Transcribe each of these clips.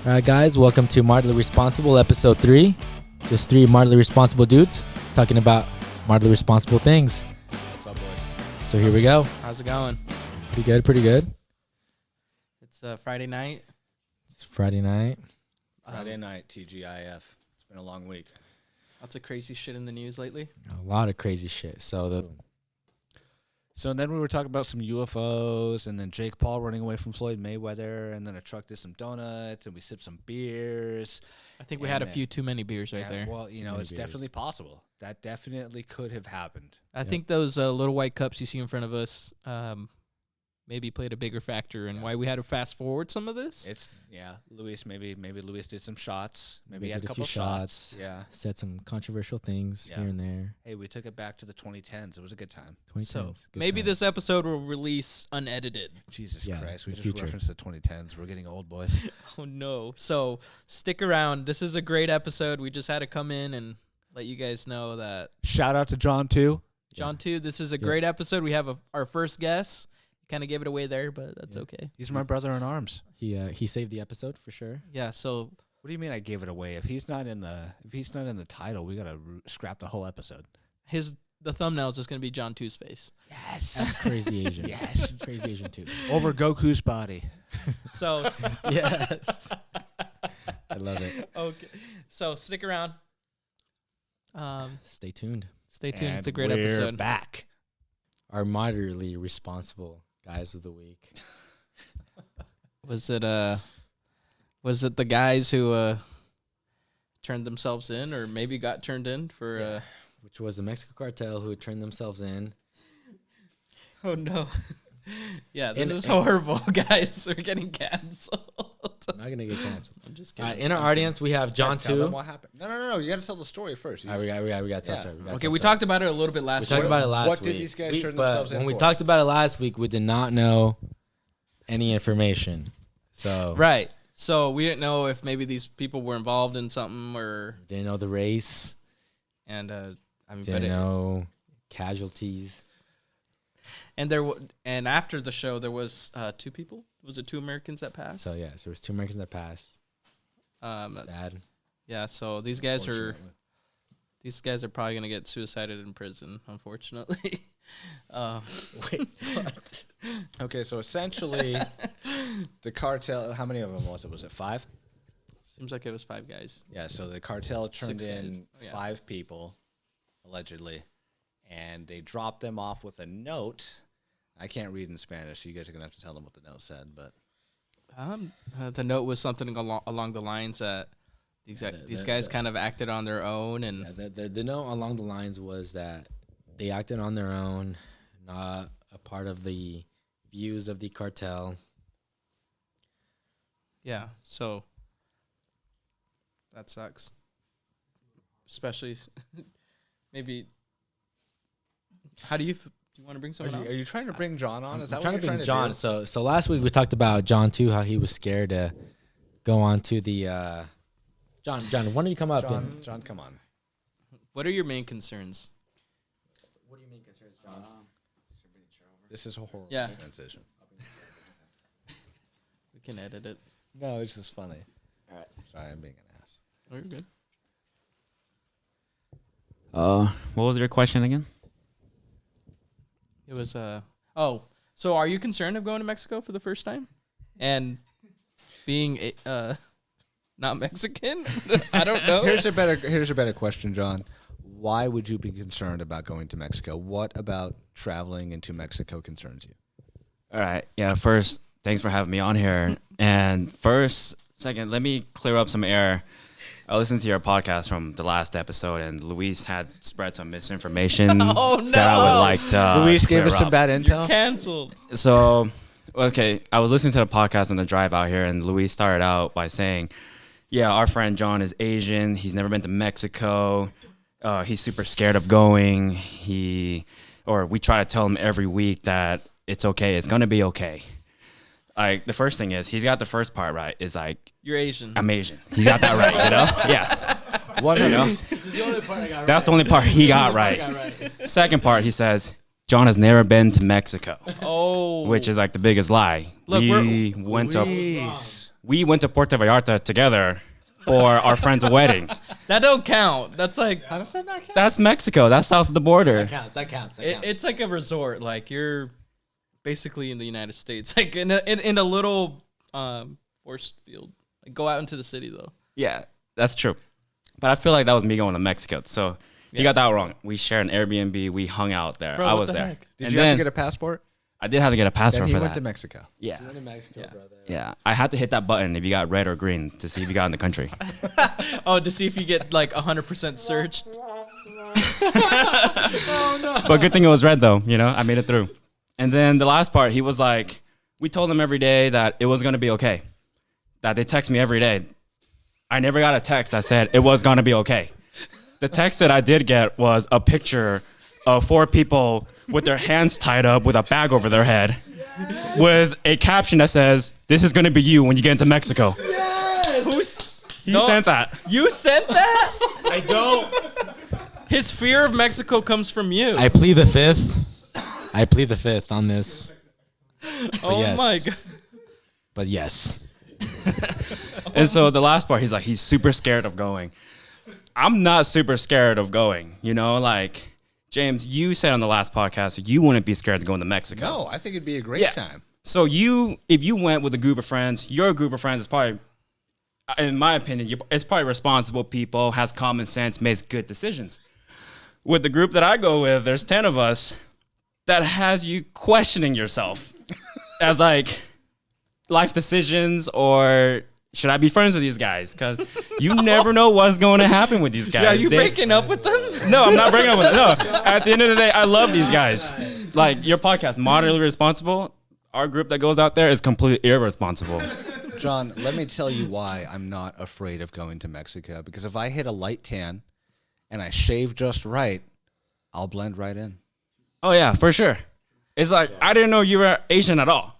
All right, guys, welcome to Moderately Responsible, episode 3. Just 3 moderately responsible dudes talking about moderately responsible things. What's up, boys? So here we go. How's it going? Pretty good. It's Friday night. It's Friday night. Friday night, TGIF. It's been a long week. Lots of crazy shit in the news lately. A lot of crazy shit. So then we were talking about some UFOs, and then Jake Paul running away from Floyd Mayweather, and then a truck did some donuts, and we sipped some beers. I think we had a few too many beers right there. Well, you know, Many it's beers. definitely possible. That definitely could have happened. I think those little white cups you see in front of us maybe played a bigger factor in why we had to fast forward some of this. Luis, maybe Luis did some shots. Maybe he We had did a a couple few shots. shots. Yeah. Said some controversial things Yeah. here and there. Hey, we took it back to the 2010s. It was a good time. 2010s. So good maybe time. this episode will release unedited. Jesus Yeah, Christ. We the just future. referenced the 2010s. We're getting old, boys. Oh, no. So stick around. This is a great episode. We just had to come in and let you guys know that. Shout out to John, too. John, too, this is a great episode. We have our first guest. Kind of gave it away there, but that's okay. He's my brother in arms. He saved the episode for sure. Yeah, so What do you mean I gave it away? If he's not in the title, we gotta scrap the whole episode. the thumbnail is just going to be John 2's face. Yes. That's crazy Asian. Yes. Crazy Asian too. Over Goku's body. So Yes. I love it. okay. So stick around. Stay tuned. Stay tuned. And It's a great we're episode. back. Our moderately responsible guys of the week. Was it the guys who turned themselves in, or maybe got turned in for? Which was the Mexico cartel who had turned themselves in. Oh no! Yeah, this In- is horrible, guys. We're getting canceled. I'm not gonna get canceled. I'm just kidding. In our audience, we have John Tell them too. what happened. No. You gotta tell the story first. All right, we got to tell Yeah. story. Okay, we talked about it a little bit last. We talked week. about it last What week. did these guys turn but themselves in when we for? talked about it last week, we did not know any information. So Right. So we didn't know if maybe these people were involved in something, or didn't know the race. and I mean, Didn't know casualties. and after the show there was 2 people. Was it 2 Americans that passed? So yes, there was 2 Americans that passed. Sad. Yeah. So these guys are. Unfortunately. These guys are probably going to get suicided in prison, unfortunately. Wait, what? Okay, so essentially, the cartel. How many of them was it? Was it 5? Seems like it was 5 guys. Yeah. So the cartel turned 6 guys. in Oh, yeah. 5 people, allegedly, and they dropped them off with a note. I can't read in Spanish, so you guys are gonna have to tell them what the note said. But The note was something along the lines that these guys kind of acted on their own, and Yeah, the note along the lines was that they acted on their own, not a part of the views of the cartel. yeah, so that sucks. Especially, maybe. How do you want to bring someone are else? you trying to bring John on? Is that I'm what trying you're to trying bring to John. do? So last week we talked about John too, how he was scared to go on to the John, why don't you come up? John, come on. What are your main concerns? What do you mean concerns, John? This is a horrible Yeah. transition. We can edit it. No, it's just funny. All right. Sorry, I'm being an ass. Oh, you're good. What was your question again? It was so are you concerned of going to Mexico for the first time and being not Mexican? I don't know. Here's a better question, John. Why would you be concerned about going to Mexico? What about traveling into Mexico concerns you? All right. Yeah. First, thanks for having me on here. And second, let me clear up some air. I listened to your podcast from the last episode, and Luis had spread some misinformation Oh, no. that I would like to. Luis gave clear us some up. bad intel. Canceled. So, okay, I was listening to the podcast on the drive out here, and Luis started out by saying, "Yeah, our friend John is Asian. He's never been to Mexico. He's super scared of going. We try to tell him every week that it's okay. It's gonna be okay." Like, the first thing is, he's got the first part right. Is like, You're Asian. I'm Asian. He got that right, you know? Yeah. What You know? the only part I got That's the only part he got right. Second part, he says, John has never been to Mexico, Oh. which is like the biggest lie. Look, we went to Luis. we went to Puerto Vallarta together for our friend's wedding. That don't count. That's like How does that not count? That's Mexico. That's south of the border. That counts. it's like a resort. Like you're basically in the United States, like in a little forest field. Like go out into the city though. Yeah, that's true. But I feel like that was me going to Mexico. So you got that wrong. We shared an Airbnb. We hung out there. Bro, I what was the there. heck? Did And you have then to get a passport? I did have to get a Then passport he for went that. to Mexico. Yeah. to Mexico, brother. Yeah. I had to hit that button if you got red or green to see if you got in the country. Oh, to see if you get like 100% searched. But good thing it was red though, I made it through. And then the last part, he was like, we told him every day that it was going to be okay. That they text me every day. I never got a text that said it was going to be okay. The text that I did get was a picture of 4 people with their hands tied up with a bag over their head with a caption that says, this is going to be you when you get into Mexico. He sent that. You sent that? I don't. His fear of Mexico comes from you. I plead the fifth on this. Oh yes. my god. But yes. And so the last part, he's super scared of going. I'm not super scared of going, like James, you said on the last podcast, you wouldn't be scared to go into Mexico. No, I think it'd be a great time. So if you went with a group of friends, your group of friends is probably, in my opinion, it's probably responsible people, has common sense, makes good decisions. With the group that I go with, there's 10 of us that has you questioning yourself as like life decisions or should I be friends with these guys? Because you never know what's going to happen with these guys. Yeah, are you breaking up with them? No, I'm not breaking up with them. No, at the end of the day, I love these guys. Like your podcast, Moderately Responsible, our group that goes out there is completely irresponsible. John, let me tell you why I'm not afraid of going to Mexico. Because if I hit a light tan and I shave just right, I'll blend right in. Oh, yeah, for sure. It's like, I didn't know you were Asian at all.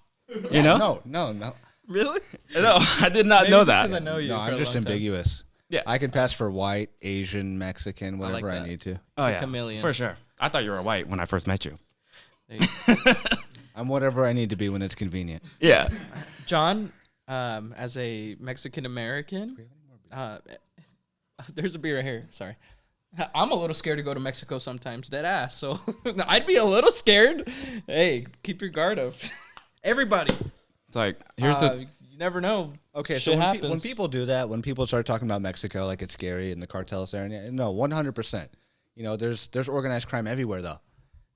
You know? No. Really? No, I did not know that. I know you. No, for I'm a just long time. ambiguous. Yeah. I can pass for white, Asian, Mexican, whatever I that. need to. Oh, a yeah, chameleon. for sure. I thought you were white when I first met you. I'm whatever I need to be when it's convenient. Yeah. John, as a Mexican American, there's a beer here. Sorry. I'm a little scared to go to Mexico sometimes, dead ass. So I'd be a little scared. Hey, keep your guard up. Everybody. It's like, here's the... You never know. Okay, Shit so when, happens. when people do that, when people start talking about Mexico like it's scary and the cartels there, no, 100%. There's organized crime everywhere, though.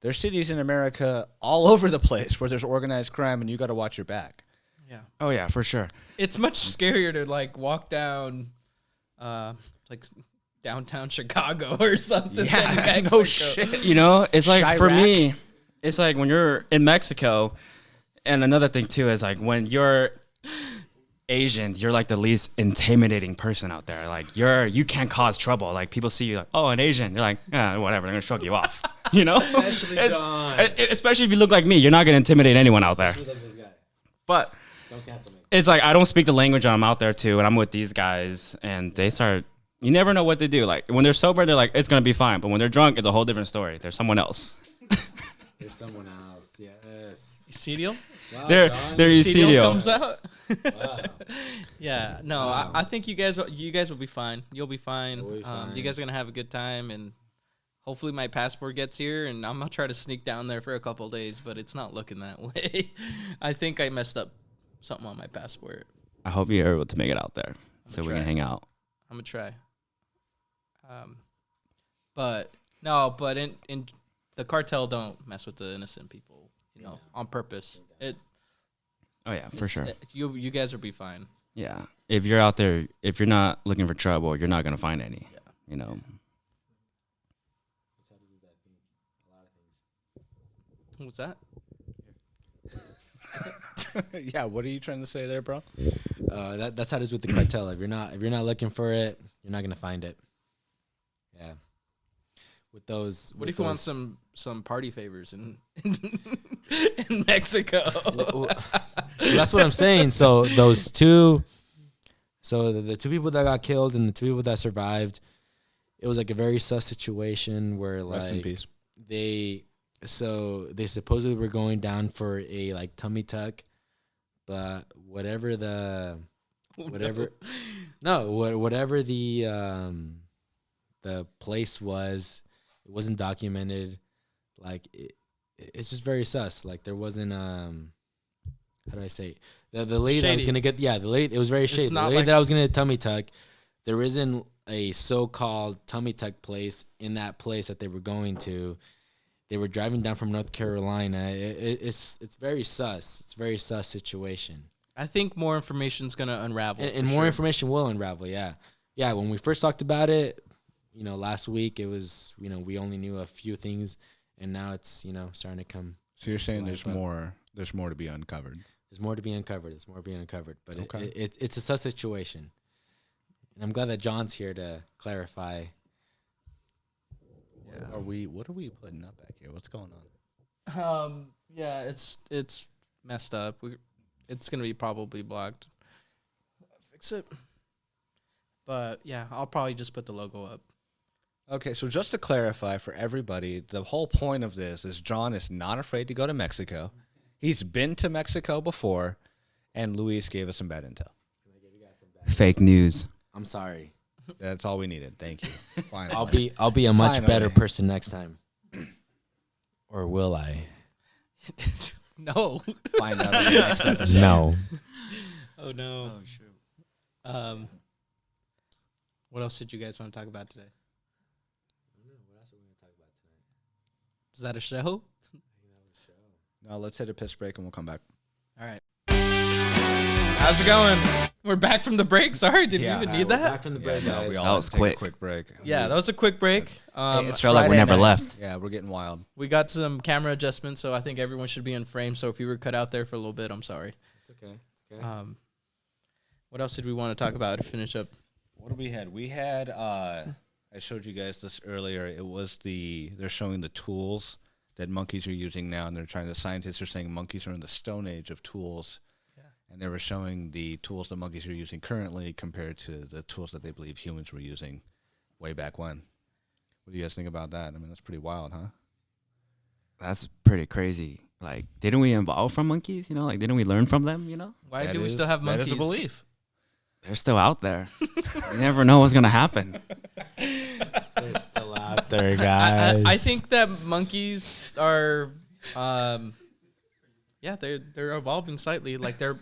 There's cities in America all over the place where there's organized crime, and you got to watch your back. Yeah. Oh, yeah, for sure. It's much scarier to like walk down, like downtown Chicago or something. Yeah, than no Mexico. shit. It's like, for Chirac. me, it's like when you're in Mexico, and another thing, too, is like when you're Asian, you're like the least intimidating person out there. Like you can't cause trouble. Like people see you like, oh, an Asian. You're like, whatever. They're gonna shrug you off. Especially John. Especially if you look like me, you're not gonna intimidate anyone out there. But Don't cancel me. it's like I don't speak the language, and I'm out there too, and I'm with these guys, and they start. You never know what they do. Like when they're sober, they're like, it's gonna be fine. But when they're drunk, it's a whole different story. There's someone else. There's someone else. Yes. Cereal? Wow, There John. you Cereal see comes out. Wow. Yeah, no, Wow. I think you guys will be fine. You'll be fine. We'll be fine. You guys are gonna have a good time, and hopefully my passport gets here, and I'm gonna try to sneak down there for a couple days, but it's not looking that way. I think I messed up something on my passport. I hope you're able to make it out there so we try. can hang out. I'm gonna try. But no, but in the cartel don't mess with the innocent people, on purpose. Oh yeah, for sure. You guys will be fine. Yeah. If you're out there, if you're not looking for trouble, you're not gonna find any. Yeah. What's that? Yeah, what are you trying to say there, bro? That's how it is with the cartel. If you're not looking for it, you're not gonna find it. Yeah. With those. What if you want some party favors in in Mexico? Well, that's what I'm saying. So those two. So the two people that got killed and the two people that survived, it was like a very sus situation where like Rest in peace. they supposedly were going down for a like tummy tuck, but whatever the whatever. No, whatever the place was, it wasn't documented. Like it's just very sus. Like there wasn't how do I say it? The lady that I was gonna get, the lady, it was very shady. The lady that I was gonna tummy tuck, there isn't a so-called tummy tuck place in that place that they were going to. They were driving down from North Carolina. It's very sus. It's a very sus situation. I think more information is gonna unravel, and more information will unravel. Yeah. When we first talked about it, last week it was, we only knew a few things, and now it's starting to come. So you're saying there's more to be uncovered. There's more to be uncovered. But okay. It's a sus situation. And I'm glad that John's here to clarify. Yeah. What are we putting up back here? What's going on? Yeah, it's messed up. It's gonna be probably blocked. Fix it. But yeah, I'll probably just put the logo up. Okay, so just to clarify for everybody, the whole point of this is John is not afraid to go to Mexico. He's been to Mexico before, and Luis gave us some bad intel. Fake news. I'm sorry. That's all we needed. Thank you. Finally. I'll be a much better person next time. Or will I? No. Find out in the next episode. No. Oh no. Oh shoot. What else did you guys want to talk about today? What else are we going to talk about tonight? Is that a show? No, let's hit a piss break and we'll come back. All right. How's it going? We're back from the break. Sorry, did we even need that? Back from the break, No, guys. we all That had was to take quick. a quick break. Yeah, that was a quick break. It's felt like we Friday never night. left. Yeah, we're getting wild. We got some camera adjustments, so I think everyone should be in frame. So if you were cut out there for a little bit, I'm sorry. It's okay. What else did we want to talk about to finish up? What do we had? We had I showed you guys this earlier. It was they're showing the tools that monkeys are using now, and the scientists are saying monkeys are in the stone age of tools. Yeah. And they were showing the tools that monkeys are using currently compared to the tools that they believe humans were using way back when. What do you guys think about that? I mean, that's pretty wild, huh? That's pretty crazy. Like, didn't we evolve from monkeys? Like, didn't we learn from them? Why do we still have monkeys? That is a belief. They're still out there. You never know what's gonna happen. They're still out there, guys. I think that monkeys are, they're evolving slightly. Like their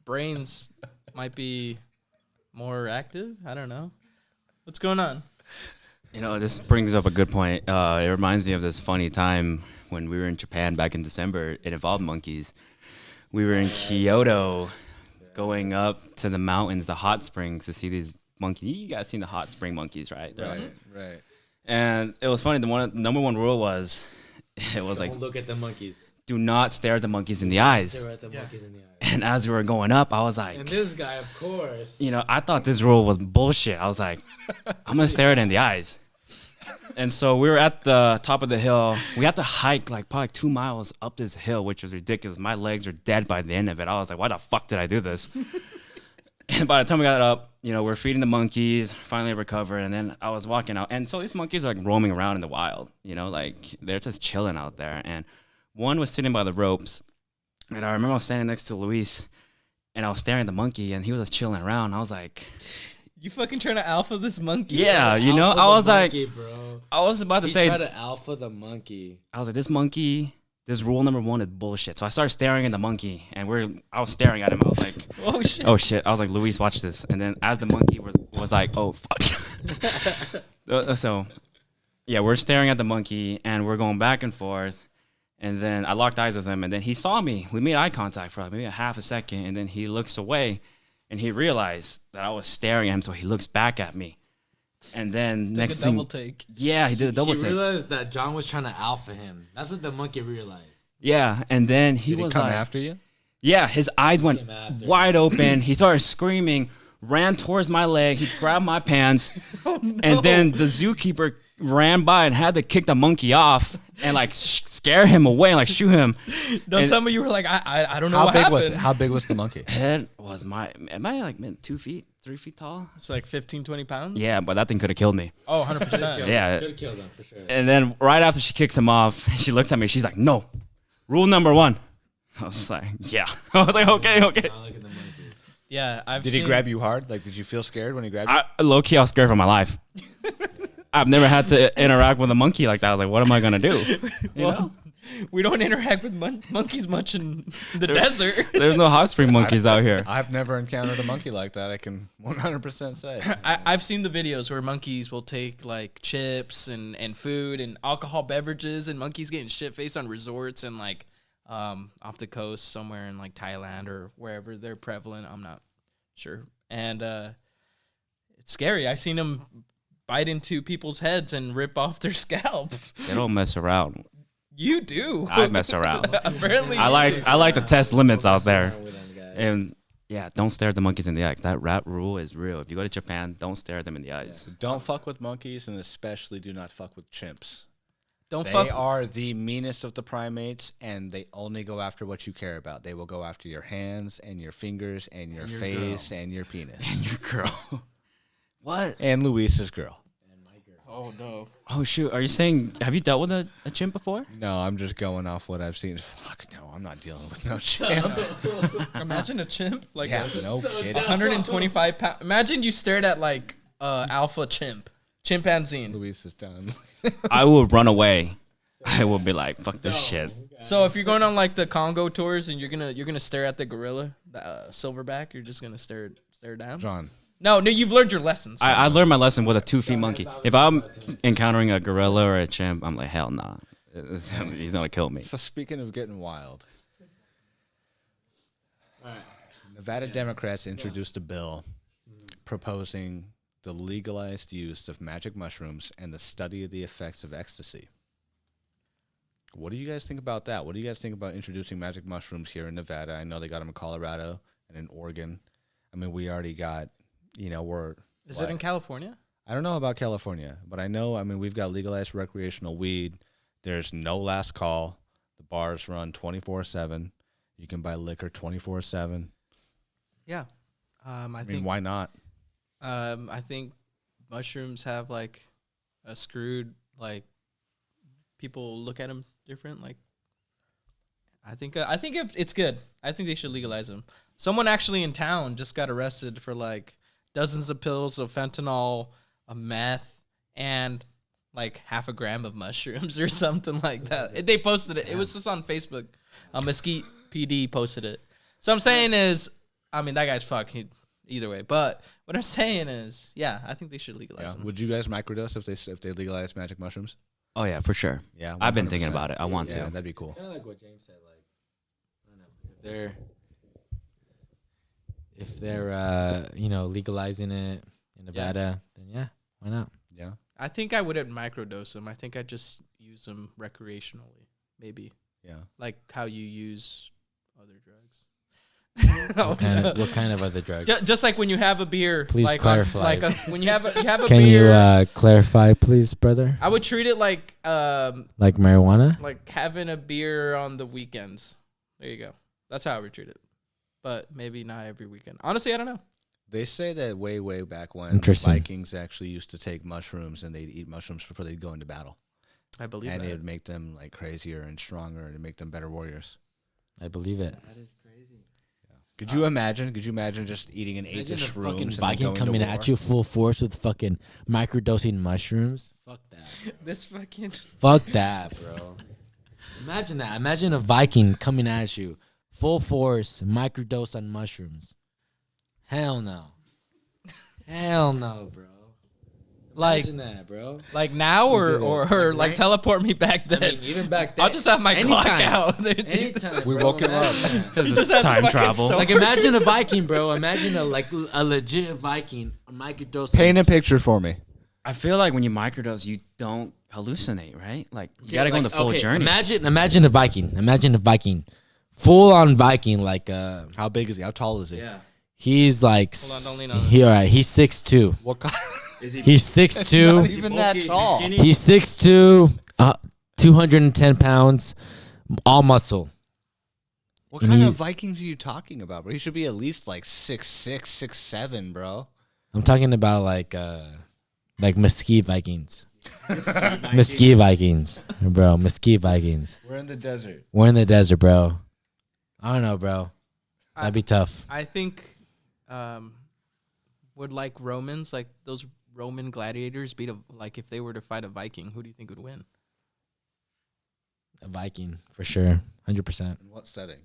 brains might be more active. I don't know. What's going on? This brings up a good point. It reminds me of this funny time when we were in Japan back in December. It involved monkeys. We were in Kyoto, going up to the mountains, the hot springs, to see these monkeys. You guys seen the hot spring monkeys, right? Right. And it was funny. The number one rule was, Don't look at the monkeys. do not stare at the monkeys in the eyes. Stare at the monkeys in the eyes. And as we were going up, I was like, And this guy, of course. I thought this rule was bullshit. I was like, I'm gonna stare it in the eyes. And so we were at the top of the hill. We had to hike like probably 2 miles up this hill, which was ridiculous. My legs are dead by the end of it. I was like, why the fuck did I do this? And by the time we got up, we're feeding the monkeys, finally recovered, and then I was walking out. And so these monkeys are like roaming around in the wild, like they're just chilling out there. And one was sitting by the ropes, and I remember I was standing next to Luis, and I was staring at the monkey, and he was just chilling around. I was like, You fucking trying to alpha this monkey? yeah, Alpha I was the like, monkey, bro. I was about to He say, tried to alpha the monkey. I was like, this monkey, this rule number one is bullshit. So I started staring at the monkey, and I was staring at him. I was like, Oh shit. oh shit. I was like, Luis, watch this. And then as the monkey was like, oh fuck. So yeah, we're staring at the monkey, and we're going back and forth. And then I locked eyes with him, and then he saw me. We made eye contact for like maybe a half a second, and then he looks away, and he realized that I was staring at him, so he looks back at me. And then next thing, double take. yeah, he did a double He take. realized that John was trying to alpha him. That's what the monkey realized. Yeah, and then he Did was he come like, after you? yeah, his eyes went Came after. wide open. He started screaming, ran towards my leg. He grabbed my pants, and then the zookeeper ran by and had to kick the monkey off and like scare him away and like shoot him. Don't And tell me you were like, I don't know How what big happened. was it? How big was the monkey? Head was am I like 2 feet, 3 feet tall? It's like 15, 20 pounds? Yeah, but that thing could have killed me. Oh, 100%. Yeah. Could have killed him for sure. And then right after she kicks him off, she looks at me. She's like, "No, rule number one." I was like, "Yeah." I was like, "Okay." Now look at the monkeys. Yeah, Did he grab you hard? Like, did you feel scared when he grabbed you? Low key, I was scared for my life. I've never had to interact with a monkey like that. I was like, what am I gonna do? You know? We don't interact with monkeys much in the desert. There's no hot spring monkeys out here. I've never encountered a monkey like that. I can 100% say. I've seen the videos where monkeys will take like chips and food and alcohol beverages, and monkeys getting shit faced on resorts and like off the coast somewhere in like Thailand or wherever they're prevalent. I'm not sure, and it's scary. I've seen them bite into people's heads and rip off their scalp. They don't mess around. You do. I mess around. Apparently, I like to test limits out there. And yeah, don't stare at the monkeys in the eyes. That rap rule is real. If you go to Japan, don't stare at them in the eyes. Don't fuck with monkeys, and especially do not fuck with chimps. Fuck. They are the meanest of the primates, and they only go after what you care about. They will go after your hands and your fingers and your face and your penis. Your girl. What? And Luis's girl. Oh no. Oh shoot! Are you saying have you dealt with a chimp before? No, I'm just going off what I've seen. Fuck no, I'm not dealing with no chimp. Imagine a chimp like Yeah, a no kidding. 125 pound. Imagine you stared at like alpha chimpanzee. Luis is done. I will run away. I will be like, fuck this shit. So if you're going on like the Congo tours and you're gonna stare at the gorilla, the silverback, you're just gonna stare down. John. No, you've learned your lessons. I learned my lesson with a 2 feet monkey. If I'm encountering a gorilla or a chimp, I'm like, hell nah. He's gonna kill me. So speaking of getting wild, Nevada Democrats introduced a bill proposing the legalized use of magic mushrooms and the study of the effects of ecstasy. What do you guys think about that? What do you guys think about introducing magic mushrooms here in Nevada? I know they got them in Colorado and in Oregon. I mean, we already got, Is it in California? I don't know about California, but I know, we've got legalized recreational weed. There's no last call. The bars run 24/7. You can buy liquor 24/7. Yeah. I I think mean, why not? I think mushrooms have like a screwed like people look at them different. Like I think it's good. I think they should legalize them. Someone actually in town just got arrested for like dozens of pills of fentanyl, a meth, and like half a gram of mushrooms or something like that. They posted it. It was just on Facebook. Mesquite PD posted it. So I'm saying is, that guy's fucked either way. But what I'm saying is, yeah, I think they should legalize them. Would you guys microdose if they legalized magic mushrooms? Oh yeah, for sure. Yeah, I've been thinking 100%. about it. I want Yeah, to. that'd be cool. Kind of like what James said. Like, I don't know if they're legalizing it in Nevada, then yeah, why not? Yeah. I think I wouldn't microdose them. I think I'd just use them recreationally, maybe. Yeah. Like how you use other drugs. What kind of other drugs? Just like when you have a beer. Please like clarify. When you have a Can beer. you clarify, please, brother? I would treat it like Like marijuana? like having a beer on the weekends. There you go. That's how I would treat it. But maybe not every weekend. Honestly, I don't know. They say that way back when the Interesting. Vikings actually used to take mushrooms and they'd eat mushrooms before they'd go into battle. I believe And that. it would make them like crazier and stronger and make them better warriors. I believe it. That is crazy. Could you imagine? Could you imagine just eating an 8 Imagine a shrooms fucking and then Viking going to coming war? at you full force with fucking microdosing mushrooms. Fuck that. This fucking. Fuck that, bro. Imagine that. Imagine a Viking coming at you full force, microdose on mushrooms. Hell no. Hell no, bro. Like, Imagine that, bro. like now or do that. or Like, like right? teleport me back then. I mean, even back then. I'll just have my clock anytime. out. Anytime. We bro. woke him up. Imagine that. Because just it's has time fucking travel. so- Like imagine a Viking, bro. Imagine a legit Viking, a microdose. Paint a picture for me. I feel like when you microdose, you don't hallucinate, right? Like you gotta go on the full journey. Imagine a Viking. Imagine a Viking, full on Viking. Like How big is he? How tall is he? Yeah. he's like Hold on, don't lean on this. all right. He's 6'2". What kind? Is he? He's 6'2". Not even that tall. He's 6'2", 210 pounds, all muscle. What And kind he- of Vikings are you talking about, bro? He should be at least like 6'6", 6'7", bro. I'm talking about like Mesquite Vikings. Mesquite Vikings, bro. Mesquite Vikings. We're in the desert. We're in the desert, bro. I don't know, bro. That'd be tough. I think would like Romans, like those Roman gladiators, beat like if they were to fight a Viking? Who do you think would win? A Viking for sure, 100%. In what setting?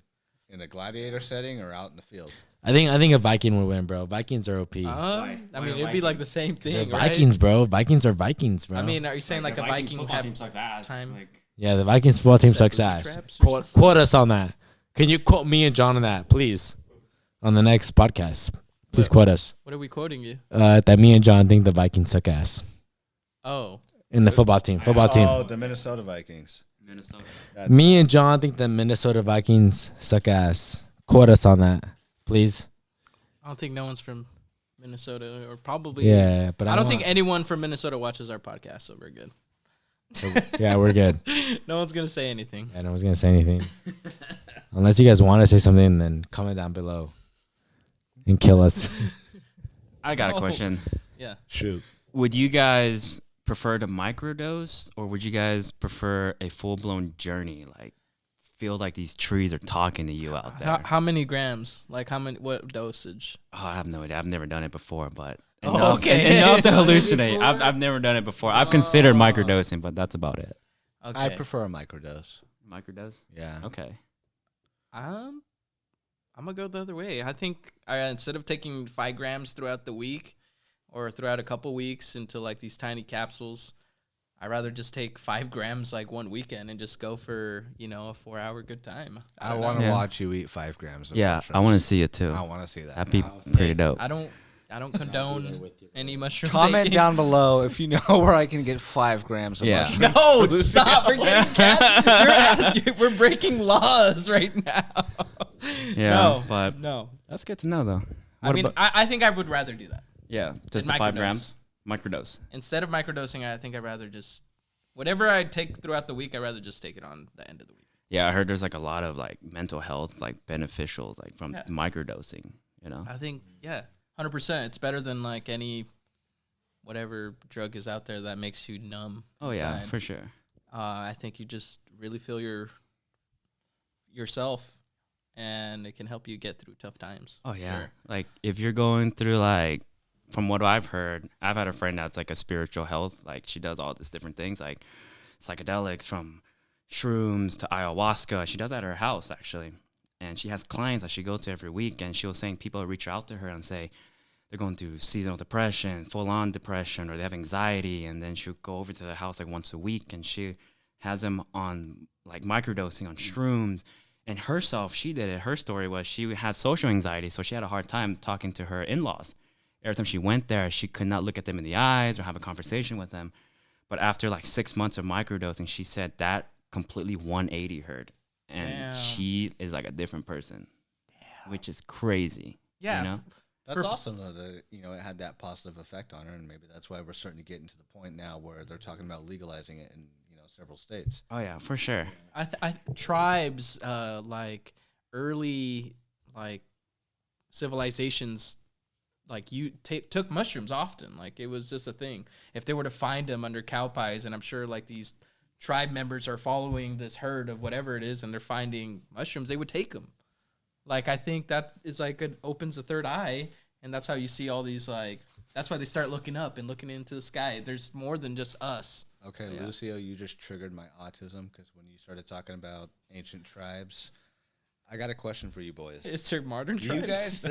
In a gladiator setting or out in the field? I think a Viking would win, bro. Vikings are OP. I mean, it'd be like the same thing. They're right? Vikings, bro. Vikings are Vikings, bro. I mean, are you saying like a Viking have team sucks ass. time? Like, yeah, the Vikings football team Set sucks booby ass. traps or Quote us on that. Can you quote me and John on that, please? On the next podcast, please quote us. What are we quoting you? That me and John think the Vikings suck ass Oh, in the football team. Football team. Oh, the Minnesota Vikings. Minnesota. Me and John think the Minnesota Vikings suck ass. Quote us on that, please. I don't think no one's from Minnesota, or probably. Yeah, but I don't think anyone from Minnesota watches our podcast, so we're good. Yeah, we're good. No one's gonna say anything. Yeah, no one's gonna say anything unless you guys want to say something. Then comment down below and kill us. I got a No. question. Yeah. Shoot. Would you guys prefer to microdose, or would you guys prefer a full-blown journey? Like, feel like these trees are talking to you out there. How many grams? Like how many? What dosage? Oh, I have no idea. I've never done it before, but Oh, enough, okay. enough to hallucinate. I've never done it before. I've considered microdosing, but that's about it. Okay. I prefer a microdose. Microdose? Yeah. Okay. I'm gonna go the other way. I think instead of taking 5 grams throughout the week or throughout a couple weeks into like these tiny capsules, I'd rather just take 5 grams like one weekend and just go for, a 4-hour good time. I don't want know. to Yeah. watch you eat 5 grams of Yeah, mushrooms. I want to see it too. I want to see that. That'd be pretty dope. I don't condone any mushroom Comment taking. down below if you know where I can get 5 grams of Yeah. mushrooms. No, stop. We're getting we're breaking laws right now. Yeah, No, but no. that's good to know, though. I What mean, about- I think I would rather do that. yeah, just And the 5 microdose. grams microdose. Instead of microdosing, I think I'd rather just whatever I take throughout the week, I'd rather just take it on the end of the week. Yeah, I heard there's like a lot of like mental health like beneficial like from Yeah. microdosing. I think 100%. It's better than like any whatever drug is out there that makes you numb. Oh yeah, inside. for sure. I think you just really feel yourself, and it can help you get through tough times. Oh yeah. Sure. Like if you're going through like from what I've heard, I've had a friend that's like a spiritual health, like she does all these different things like psychedelics from shrooms to ayahuasca. She does that at her house actually. And she has clients that she goes to every week, and she was saying people reach out to her and say they're going through seasonal depression, full on depression, or they have anxiety, and then she'll go over to the house like once a week and she has them on like microdosing on shrooms. And herself, she did it. Her story was she had social anxiety, so she had a hard time talking to her in-laws. Every time she went there, she could not look at them in the eyes or have a conversation with them. But after like 6 months of microdosing, she said that completely 180 her. And Damn. she is like a different person, which is crazy. Yeah. You know? That's awesome, though, that, it had that positive effect on her, and maybe that's why we're starting to get into the point now where they're talking about legalizing it in, several states. Oh, yeah, for sure. Tribes, like early, like civilizations, like took mushrooms often. Like it was just a thing. If they were to find them under cow pies, and I'm sure like these tribe members are following this herd of whatever it is, and they're finding mushrooms, they would take them. Like I think that is like it opens the third eye, and that's how you see all these like. That's why they start looking up and looking into the sky. There's more than just us. Okay, Yeah. Lucio, you just triggered my autism because when you started talking about ancient tribes, I got a question for you boys. Is there modern Do tribes?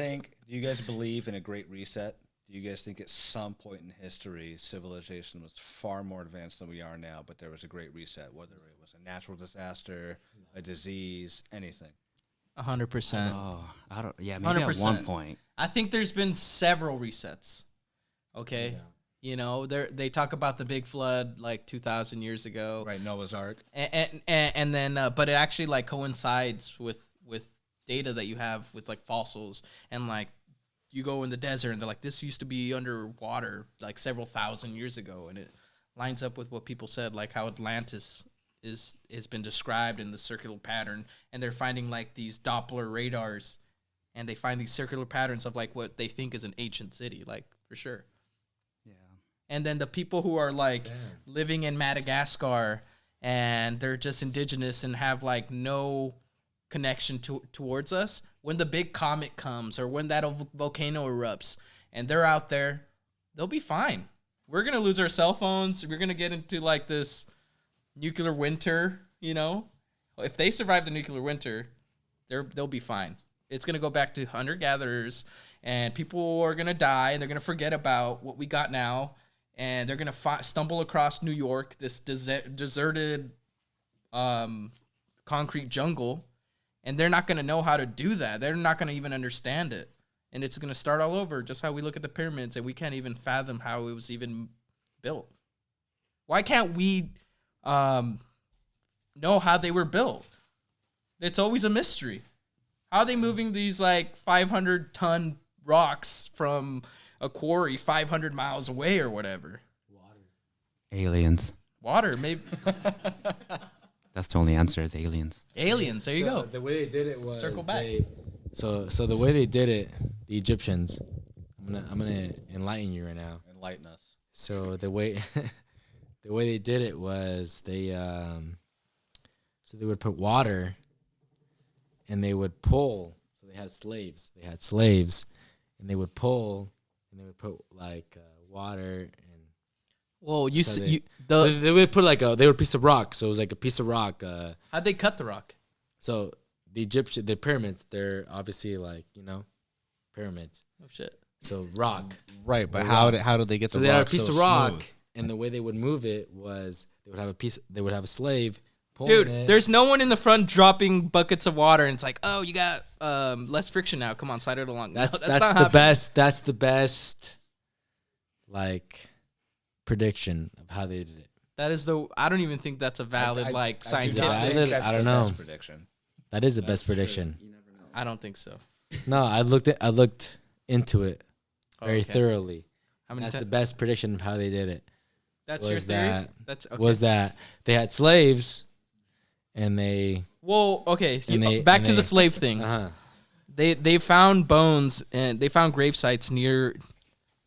you guys believe in a great reset? Do you guys think at some point in history, civilization was far more advanced than we are now, but there was a great reset, whether it was a natural disaster, a disease, anything? 100%. Oh, I don't. Yeah, maybe at 100%. one point. I think there's been several resets. Okay, they talk about the big flood like 2,000 years ago, Right, Noah's Ark. and then but it actually like coincides with data that you have with like fossils, and like you go in the desert and they're like this used to be underwater like several thousand years ago, and it lines up with what people said, like how Atlantis has been described in the circular pattern, and they're finding like these Doppler radars, and they find these circular patterns of like what they think is an ancient city, like for sure. Yeah. And then the people who are like living in Madagascar and they're just indigenous and have like no connection towards us, when the big comet comes or when that volcano erupts and they're out there, they'll be fine. We're going to lose our cell phones. We're going to get into like this nuclear winter, you know? If they survive the nuclear winter, they'll be fine. It's going to go back to hunter-gatherers, and people are going to die, and they're going to forget about what we got now, and they're going to stumble across New York, this deserted concrete jungle, and they're not going to know how to do that. They're not going to even understand it. And it's going to start all over, just how we look at the pyramids, and we can't even fathom how it was even built. Why can't we know how they were built? It's always a mystery. How are they moving these like 500-ton rocks from a quarry 500 miles away or whatever? Aliens. Water, maybe. That's the only answer is aliens. Aliens, there you go. The way they did it was Circle back. So the way they did it, the Egyptians. I'm gonna enlighten you right now. Enlighten us. So the way they did it was they would put water, and they would pull. So they had slaves. And they would pull, and they would put like water and. Well, So they would put like a piece of rock. So it was like a piece of rock. How'd they cut the rock? So the pyramids, they're obviously like, pyramids. Oh shit. So rock. Right, but Or how rock. did they get So the they rock had a piece so of rock, smooth? and the way they would move it was they would have a slave pulling Dude, it. there's no one in the front dropping buckets of water, and it's like, oh, you got less friction now. Come on, slide it along. That's not the happening. best. That's the best, like, prediction of how they did it. That is I don't even think that's a valid I do scientific. not think Valid? that's I don't the know. best prediction. That is the best prediction. I don't think so. No, I looked into it very Okay. thoroughly. How many That's the times? best prediction of how they did it. That's your was theory. that- That's okay. Was that they had slaves, and they Well, okay. So And they- back and to the they- slave thing. They found bones and they found grave sites near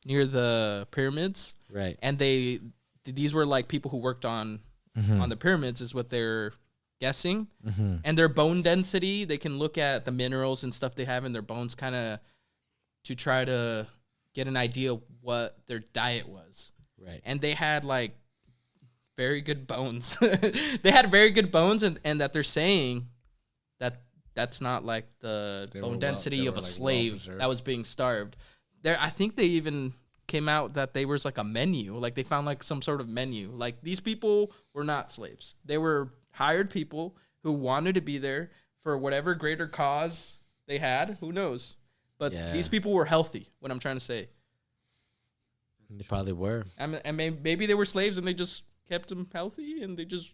the pyramids, right. and these were like people who worked on the pyramids, is what they're guessing. Mm-hmm. And their bone density, they can look at the minerals and stuff they have in their bones, kind of to try to get an idea of what their diet was. Right. And they had like very good bones. They had very good bones, and that they're saying that's not like the They were bone well- density they of were, a like, slave well-preserved. that was being starved. There, I think they even came out that they was like a menu. Like they found like some sort of menu. Like these people were not slaves. They were hired people who wanted to be there for whatever greater cause they had. Who knows? But Yeah. these people were healthy. What I'm trying to say. They probably were. I mean, and maybe they were slaves and they just kept them healthy, and they just,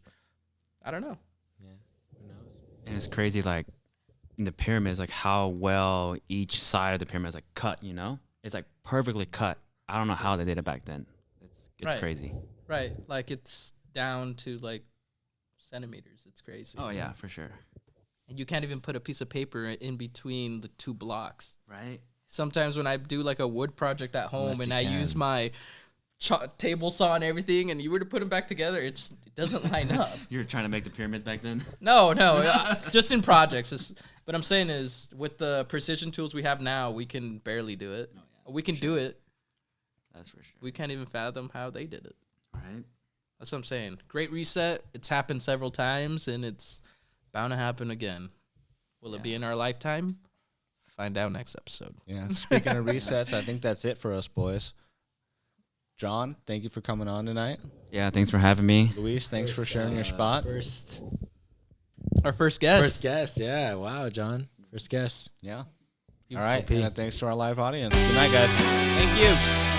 I don't know. Yeah. Who knows? And it's crazy, like in the pyramids, like how well each side of the pyramid is like cut. It's like perfectly cut. I don't know how they did it back then. It's Right. crazy. Right. Like it's down to like centimeters. It's crazy. Oh yeah, for sure. And you can't even put a piece of paper in between the two blocks. Right. Sometimes when I do like a wood project at home Unless and you I can. use my table saw and everything, and you were to put them back together, it doesn't line up. You were trying to make the pyramids back then. No, just in projects. But I'm saying is with the precision tools we have now, we can barely do it. Oh, yeah, We can do it. That's for sure. We can't even fathom how they did it. Right. That's what I'm saying. Great Reset. It's happened several times, and it's bound to happen again. Will it be in our lifetime? Find out next episode. Yeah. Speaking of resets, I think that's it for us, boys. John, thank you for coming on tonight. Yeah. Thanks for having me. Luis, thanks for sharing your spot. Our first guest. First guest. Yeah. Wow, John. First guest. Yeah. All right. OP. And thanks to our live audience. Good night, guys. Thank you.